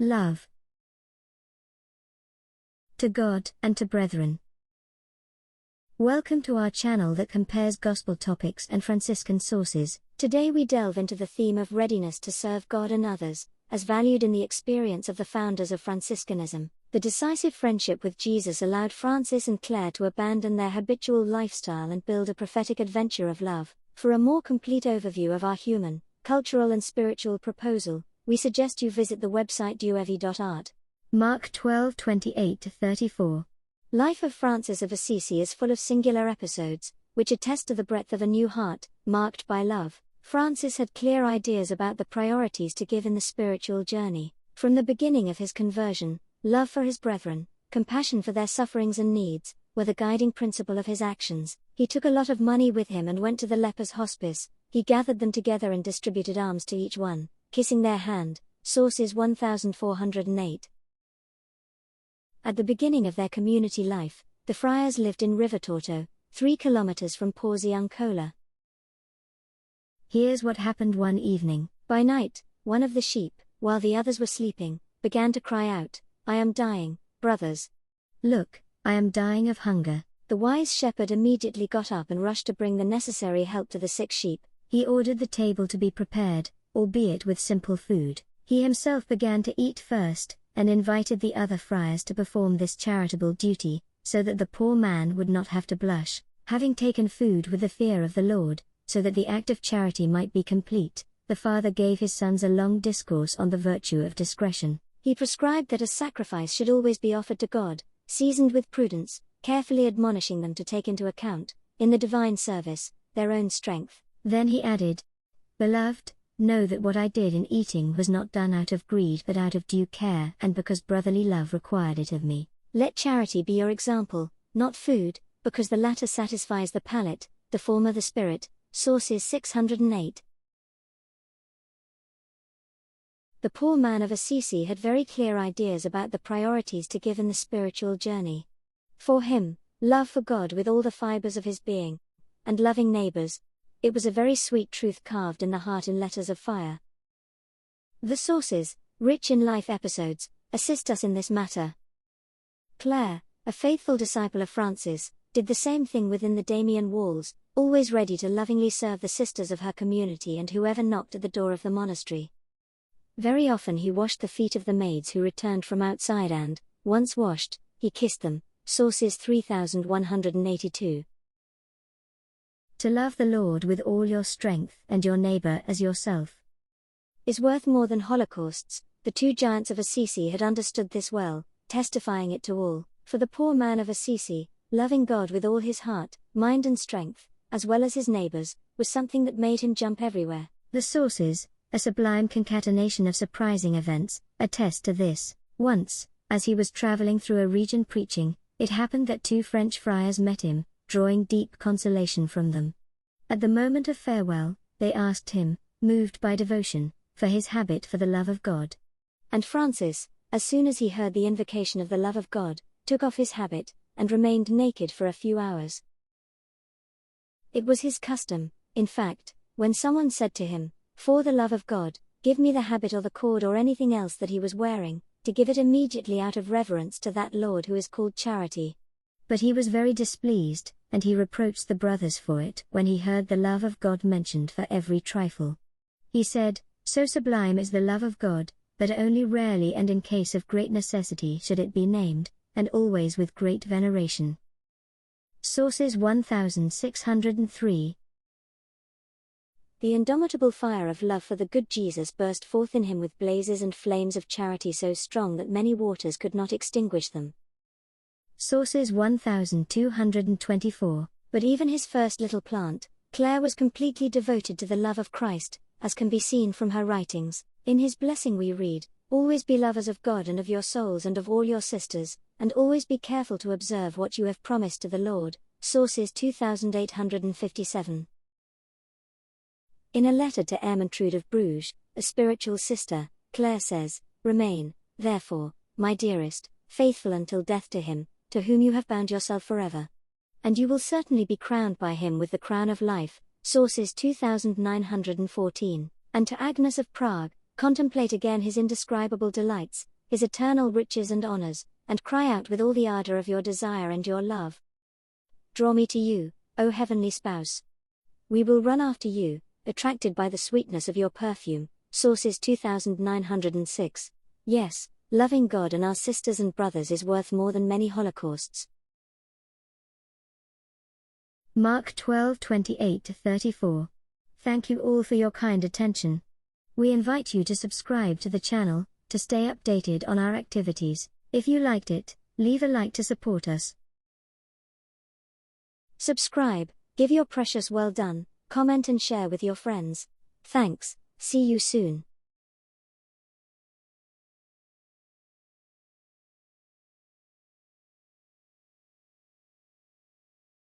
Love to God and to brethren. Welcome to our channel that compares gospel topics and Franciscan sources. Today we delve into the theme of readiness to serve God and others, as valued in the experience of the founders of Franciscanism. The decisive friendship with Jesus allowed Francis and Clare to abandon their habitual lifestyle and build a prophetic adventure of love. For a more complete overview of our human, cultural and spiritual proposal, we suggest you visit the website duevi.art. Mark 12:28-34. Life of Francis of Assisi is full of singular episodes, which attest to the breadth of a new heart, marked by love. Francis had clear ideas about the priorities to give in the spiritual journey. From the beginning of his conversion, love for his brethren, compassion for their sufferings and needs, were the guiding principle of his actions. He took a lot of money with him and went to the lepers' hospice. He gathered them together and distributed alms to each one, kissing their hand. Sources 1408. At the beginning of their community life, the friars lived in Rivertorto, 3 kilometers from Porziuncola. Here's what happened one evening. By night, one of the sheep, while the others were sleeping, began to cry out, "I am dying, brothers. Look, I am dying of hunger." The wise shepherd immediately got up and rushed to bring the necessary help to the sick sheep. He ordered the table to be prepared, albeit with simple food. He himself began to eat first, and invited the other friars to perform this charitable duty, so that the poor man would not have to blush. Having taken food with the fear of the Lord, so that the act of charity might be complete, the father gave his sons a long discourse on the virtue of discretion. He prescribed that a sacrifice should always be offered to God, seasoned with prudence, carefully admonishing them to take into account, in the divine service, their own strength. Then he added, "Beloved, know that what I did in eating was not done out of greed but out of due care and because brotherly love required it of me. Let charity be your example, not food, because the latter satisfies the palate, the former the spirit." Sources 608. The poor man of Assisi had very clear ideas about the priorities to give in the spiritual journey. For him, love for God with all the fibers of his being, and loving neighbors, it was a very sweet truth carved in the heart in letters of fire. The sources, rich in life episodes, assist us in this matter. Clare, a faithful disciple of Francis, did the same thing within the Damian walls, always ready to lovingly serve the sisters of her community and whoever knocked at the door of the monastery. Very often he washed the feet of the maids who returned from outside and, once washed, he kissed them. Sources 3182. To love the Lord with all your strength and your neighbor as yourself is worth more than holocausts. The two giants of Assisi had understood this well, testifying it to all. For the poor man of Assisi, loving God with all his heart, mind and strength, as well as his neighbors, was something that made him jump everywhere. The sources, a sublime concatenation of surprising events, attest to this. Once, as he was traveling through a region preaching, it happened that 2 French friars met him, drawing deep consolation from them. At the moment of farewell, they asked him, moved by devotion, for his habit for the love of God. And Francis, as soon as he heard the invocation of the love of God, took off his habit, and remained naked for a few hours. It was his custom, in fact, when someone said to him, "For the love of God, give me the habit or the cord or anything else that he was wearing," to give it immediately out of reverence to that Lord who is called charity. But he was very displeased, and he reproached the brothers for it when he heard the love of God mentioned for every trifle. He said, "So sublime is the love of God, that only rarely and in case of great necessity should it be named, and always with great veneration." Sources 1603. The indomitable fire of love for the good Jesus burst forth in him with blazes and flames of charity so strong that many waters could not extinguish them. Sources 1224. But even his first little plant, Clare, was completely devoted to the love of Christ, as can be seen from her writings. In his blessing we read, "Always be lovers of God and of your souls and of all your sisters, and always be careful to observe what you have promised to the Lord." Sources 2857. In a letter to Ermentrude of Bruges, a spiritual sister, Clare says, "Remain, therefore, my dearest, faithful until death to him, to whom you have bound yourself forever. And you will certainly be crowned by him with the crown of life." Sources 2914. And to Agnes of Prague, contemplate again his indescribable delights, his eternal riches and honors, and cry out with all the ardor of your desire and your love. Draw me to you, O heavenly spouse. We will run after you, attracted by the sweetness of your perfume. Sources 2906. Yes, loving God and our sisters and brothers is worth more than many holocausts. Mark 12:28-34. Thank you all for your kind attention. We invite you to subscribe to the channel, to stay updated on our activities. If you liked it, leave a like to support us. Subscribe, give your precious well done, comment and share with your friends. Thanks, see you soon.